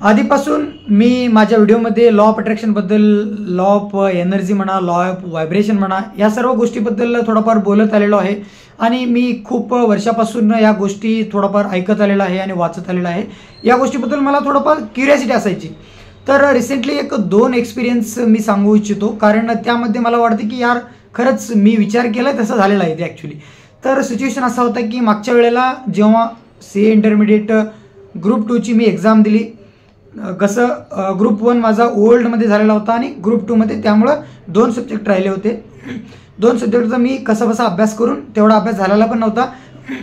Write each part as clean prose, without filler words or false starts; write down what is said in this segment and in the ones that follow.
आधीपासून मी माझ्या व्हिडिओमध्ये लॉ ऑफ अट्रॅक्शनबद्दल, लॉ ऑफ एनर्जी म्हणा, लॉ ऑफ व्हायब्रेशन म्हणा, या सर्व गोष्टीबद्दल थोडंफार बोलत आलेलो आहे आणि मी खूप वर्षापासून या गोष्टी थोडंफार ऐकत आलेलो आहे आणि वाचत आलेलो आहे। या गोष्टीबद्दल मला थोडंफार क्युरियोसिटी असायची। तर रिसेंटली एक 2 एक्सपिरियन्स मी सांगू इच्छितो, कारण त्यामध्ये मला वाटतं की यार खरंच मी विचार केला तसं झालेलं आहे ते ॲक्च्युली। तर सिच्युएशन असा होता की मागच्या वेळेला जेव्हा CA इंटरमिडिएट ग्रुप 2 ची मी एक्झाम दिली, कसं ग्रुप 1 माझा ओल्डमध्ये झालेला होता आणि ग्रुप 2 मध्ये त्यामुळं 2 सब्जेक्ट राहिले होते। 2 सब्जेक्टचा मी कसाबसा अभ्यास करून, तेवढा अभ्यास झालेला पण नव्हता,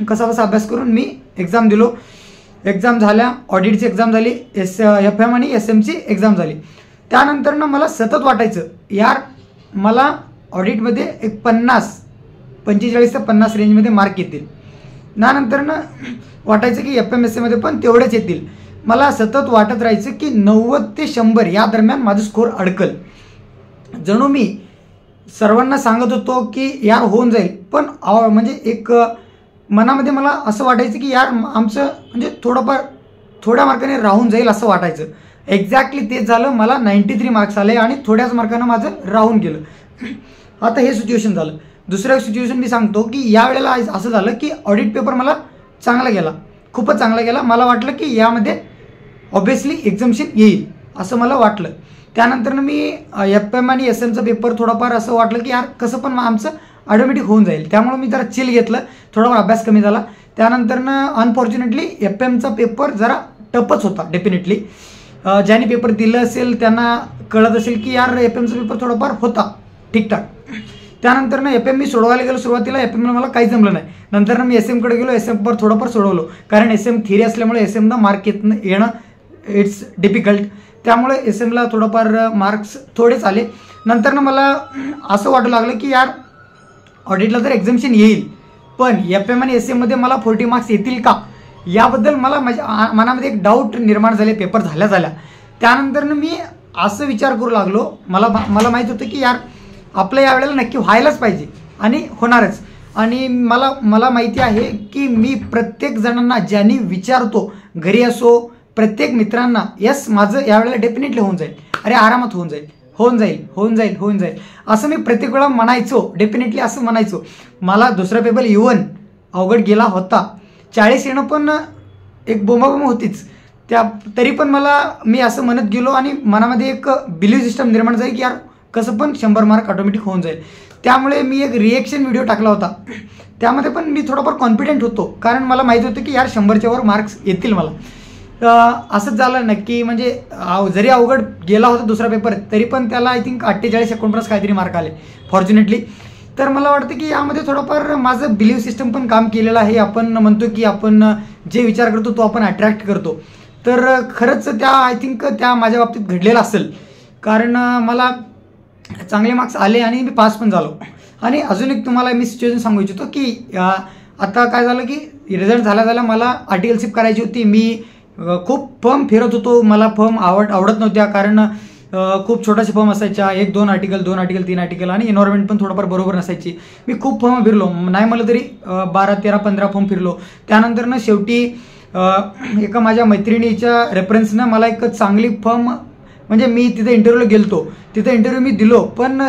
कसाबसा अभ्यास करून मी एक्झाम दिलो। एक्झाम झाल्या, ऑडिटची एक्झाम झाली, FM आणि SM ची एक्झाम झाली। त्यानंतर ना मला सतत वाटायचं यार मला ऑडिटमध्ये एक 45 ते 50 रेंजमध्ये मार्क येतील, त्यानंतर ना वाटायचं की FM SC मध्ये पण तेवढेच येतील। मला सतत वाटत राहायचं की 90 ते 100 या दरम्यान माझं स्कोर अडकल। जणू मी सर्वांना सांगत होतो की यार होऊन जाईल, पण म्हणजे एक मनामध्ये मला असं वाटायचं की यार आमचं म्हणजे थोड्या मार्काने राहून जाईल असं वाटायचं। एक्झॅक्टली तेच झालं, मला 93 मार्क्स आले आणि थोड्याच मार्कानं माझं राहून गेलं। आता हे सिच्युएशन झालं। दुसरं सिच्युएशन मी सांगतो की या वेळेला असं झालं की ऑडिट पेपर मला चांगला गेला, खूपच चांगला गेला। मला वाटलं की यामध्ये ऑब्वियसली एक्झाम्शन येईल असं मला वाटलं। त्यानंतर मी FM आणि SMचा पेपर थोडाफार असं वाटलं की यार कसं पण आमचं ऑटोमॅटिक होऊन जाईल, त्यामुळे मी जरा चिल घेतलं, थोडाफार अभ्यास कमी झाला। त्यानंतर अनफॉर्च्युनेटली FMचा पेपर जरा टफच होता डेफिनेटली। ज्यांनी पेपर दिलं असेल त्यांना कळत असेल की यार FMचा पेपर थोडाफार होता ठीकठाक। त्यानंतर FM मी सोडवायला गेलो, सुरुवातीला FMला मला काही जमलं नाही, नंतर मी SM कडे गेलो, SM पेपर थोडंफार सोडवलो, कारण SM थिअरी असल्यामुळे SMला मार्क येणं इट्स डिफिकल्ट, त्यामुळे SMला थोडंफार मार्क्स थोडेच आले। नंतर मला असं वाटू लागलं की यार ऑडिटला तर एक्झाम्शन येईल, पण FM आणि SM मध्ये मला 40 मार्क्स येतील का, याबद्दल मला माझ्या मनामध्ये एक डाऊट निर्माण झाले पेपर झाल्या। त्यानंतर मी असं विचार करू लागलो, मला माहीत होतं की यार आपलं यावेळेला नक्की व्हायलाच पाहिजे आणि होणारच। आणि मला माहिती आहे की मी प्रत्येक जणांना ज्यांनी विचारतो, घरी असो, प्रत्येक मित्रांना, यस माझं यावेळेला डेफिनेटली होऊन जाईल, अरे आरामात होऊन जाईल असं मी प्रत्येक वेळा म्हणायचो, डेफिनेटली असं म्हणायचो। मला दुसरा पेपर इव्हन अवघड गेला होता, 40 येणं पण एक बोंबाबोंब होतीच, तरी पण मी असं म्हणत गेलो आणि मनामध्ये एक बिलीव्ह सिस्टम निर्माण झाली की यार कसं पण 100 मार्क ऑटोमॅटिक होऊन जाईल। त्यामुळे मी एक रिएक्शन व्हिडिओ टाकला होता, त्यामध्ये पण मी थोडाफार कॉन्फिडेंट होतो, कारण मला माहीत होतं की यार 100च्या वर मार्क्स येतील मला। असंच झालं नक्की, म्हणजे जरी अवघड गेला होता दुसरा पेपर, तरी पण त्याला आय थिंक 48-49 काहीतरी मार्क आले फॉर्च्युनेटली। तर मला वाटतं की यामध्ये थोडंफार माझं बिलीव्ह सिस्टम पण काम केलेलं आहे। आपण म्हणतो की आपण जे विचार करतो तो आपण अट्रॅक्ट करतो, तर खरंच आय थिंक त्या माझ्या बाबतीत घडलेलं असेल, कारण मला चांगले मार्क्स आले आणि मी पास पण झालो। आणि अजून एक तुम्हाला मी सिच्युएशन सांगू इच्छितो की आता काय झालं की रिझल्ट झाल्या मला आर्टिकलशिप करायची होती। मी खूप फर्म फिरत होतो, मला फर्म आवडत नव्हत्या, कारण खूप छोट्याशा फर्म असायच्या, 1-2 आर्टिकल, 2 आर्टिकल, 3 आर्टिकल, आणि एन्व्हायरमेंट पण थोडंफार बरोबर नसायची। मी खूप फर्म फिरलो, नाही मला तरी 12-13-15 फर्म फिरलो। त्यानंतर शेवटी एका माझ्या मैत्रिणीच्या रेफरन्सनं मला एक चांगली फर्म, म्हणजे मी तिथे इंटरव्ह्यूला गेलतो, तिथे इंटरव्ह्यू मी दिलो, पण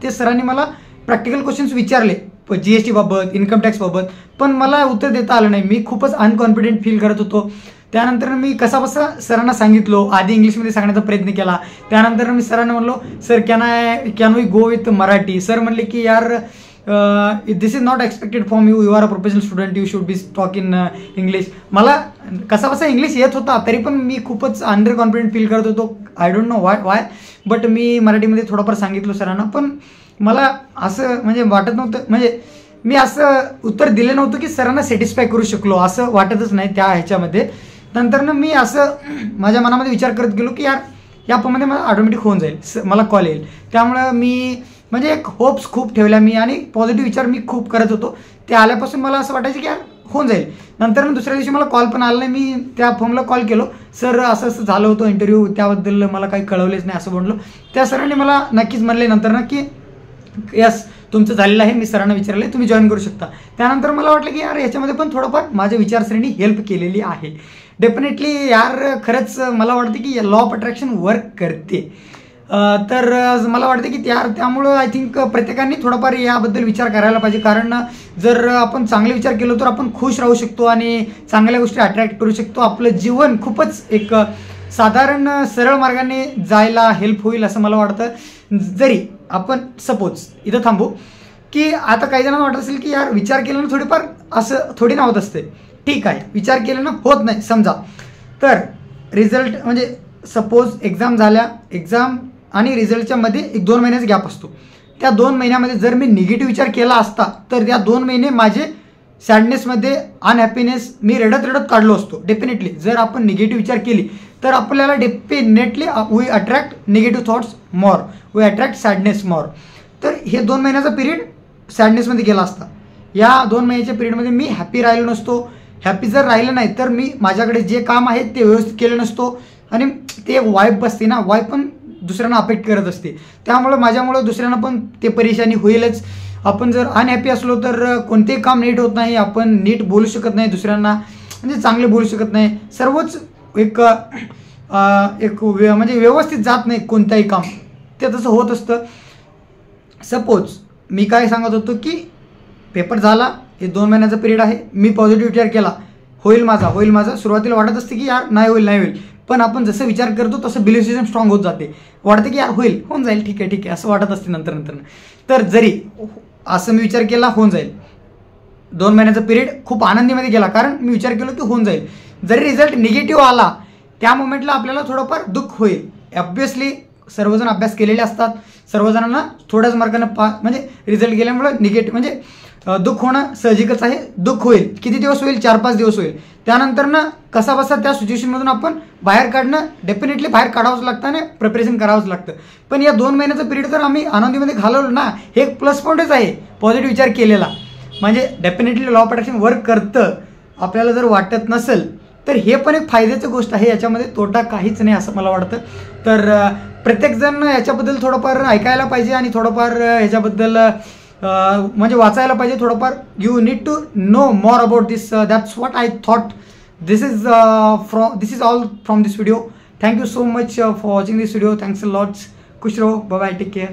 ते सरांनी मला प्रॅक्टिकल क्वेश्चन्स विचारले GST बाबत, इन्कम टॅक्स बाबत, पण मला उत्तर देता आलं नाही। मी खूपच अनकॉन्फिडेंट फील करत होतो। त्यानंतर मी कसाबसा सरांना सांगितलो, आधी इंग्लिशमध्ये सांगण्याचा प्रयत्न केला, त्यानंतर मी सरांना म्हणलो sir can we go with Marathi. Sir म्हणले की यार this is not expected from you are a professional student, you should be talk in English. मला कसाबसा इंग्लिश येत होता, तरी पण मी खूपच अंडर कॉन्फिडेंट फील करत होतो, I don't know why, but मी मराठीमध्ये थोडंफार सांगितलं सरांना, पण मला असं म्हणजे वाटत नव्हतं, म्हणजे मी असं उत्तर दिलं नव्हतं की सरांना सॅटिस्फाय करू शकलो, असं वाटतच नाही त्या ह्याच्यामध्ये। नंतर मी असं माझ्या मनामध्ये विचार करत गेलो की यार याप्रमाणे मला ऑटोमॅटिक होऊन जाईल, मला कॉल येईल। त्यामुळं मी म्हणजे एक होप्स खूप ठेवल्या मी, आणि पॉझिटिव्ह विचार मी खूप करत होतो। ते आल्यापासून मला असं वाटायचं की यार होऊन जाईल। नंतर दुसऱ्या दिवशी मला कॉल पण आला नाही, मी त्या फर्मला कॉल केलो, सर असं झालं होतं इंटरव्ह्यू, त्याबद्दल मला काही कळवलेच नाही असं म्हणलो। त्या सरांनी मला नक्कीच म्हणले नंतर की यस तुमचं झालेलं आहे, मी सरांना विचारलं आहे, तुम्ही जॉईन करू शकता. त्यानंतर मला वाटलं की यार याच्यामध्ये पण थोडंफार माझ्या विचारसरणी हेल्प केलेली आहे. डेफिनेटली यार खरंच मला वाटतं की लॉ ऑफ अट्रॅक्शन वर्क करते. तर मला वाटतं की त्यामुळं आय थिंक प्रत्येकाने थोडाफार याबद्दल विचार करायला पाहिजे. कारण जर आपण चांगले विचार केलो तर आपण खुश राहू शकतो आणि चांगल्या गोष्टी अट्रॅक्ट करू शकतो. आपलं जीवन खूपच एक साधारण सरळ मार्गाने जायला हेल्प होईल असं मला वाटतं. जरी आपण सपोज इथं थांबू की आता काही जणांना वाटत असेल की यार विचार केल्यानं थोडीफार असं थोडी ना होत असते. ठीक आहे, विचार केल्यानं होत नाही समजा, तर रिझल्ट म्हणजे सपोज एक्झाम झाल्या, एक्झाम आणि रिझल्टच्या मध्ये 1-2 महिन्याचा गॅप असतो. त्या 2 महिन्यामध्ये जर मी निगेटिव्ह विचार केला असता तर त्या 2 महिने माझे सॅडनेसमध्ये, अनहॅपीनेस मी रडत रडत काढलो असतो. डेफिनेटली जर आपण निगेटिव्ह विचार केली तर आपल्याला definitely we attract negative thoughts more, we attract sadness more. तर हे 2 महिन्याचा पिरियड सॅडनेसमध्ये गेला असता. या 2 महिन्याच्या पिरियडमध्ये मी हॅपी राहिलो नसतो. हॅपी जर राहिलं नाही तर मी माझ्याकडे जे काम आहे ते व्यवस्थित केलं नसतो. आणि ते वाईब बसते ना, वाईब पण दुसऱ्यांना अफेक्ट करत असते. त्यामुळं माझ्यामुळं दुसऱ्यांना पण ते परेशानी होईलच. आपण जर अनहॅपी असलो तर कोणतेही काम नीट होत नाही, आपण नीट बोलू शकत नाही दुसऱ्यांना, म्हणजे चांगले बोलू शकत नाही. सर्वच एक म्हणजे व्यवस्थित जात नाही कोणतंही काम, ते तसं होत असतं. सपोज मी काय सांगत होतो की पेपर झाला, हे 2 महिन्याचा पिरियड आहे, मी पॉझिटिव्ह विचार केला, होईल माझा. सुरुवातीला वाटत असते की यार नाही होईल, पण आपण जसं विचार करतो तसं बिलीफ सिस्टम स्ट्रॉंग होत जाते. वाटतं की यार होऊन जाईल, ठीक आहे असं वाटत असते नंतर. तर जरी असं मी विचार केला होऊन जाईल, 2 महिन्याचा पिरियड खूप आनंदीमध्ये गेला, कारण मी विचार केलो की होऊन जाईल. जरी रिझल्ट निगेटिव्ह आला त्या मोमेंटला आपल्याला थोडंफार दुःख होईल. ऑब्व्हियसली सर्वजण अभ्यास केलेले असतात, सर्वजणांना थोड्याच मार्कानं म्हणजे रिझल्ट गेल्यामुळे निगेटिव्ह म्हणजे दुःख होणं साहजिकच आहे. दुःख होईल, किती दिवस होईल, 4-5 दिवस होईल. त्यानंतर ना कसा बसा त्या सिच्युएशनमधून आपण बाहेर काढणं, डेफिनेटली बाहेर काढावंच लागतं आणि प्रिपरेशन करावंच लागतं. पण या 2 महिन्याचा पिरियड जर आम्ही आनंदीमध्ये घालवलो ना, हे एक प्लस पॉईंटच आहे पॉझिटिव्ह विचार केलेला. म्हणजे definitely law of attraction work करतं. आपल्याला जर वाटत नसेल तर हे पण एक फायद्याची गोष्ट आहे, याच्यामध्ये तोटा काहीच नाही असं मला वाटतं. तर प्रत्येकजण याच्याबद्दल थोडंफार ऐकायला पाहिजे आणि थोडंफार ह्याच्याबद्दल म्हणजे वाचायला पाहिजे थोडंफार. You need to know more about this. That's what I thought. This is all from this video. Thank you so much for watching this video. Thanks a lots. खुश रहो. Bye bye. Take care.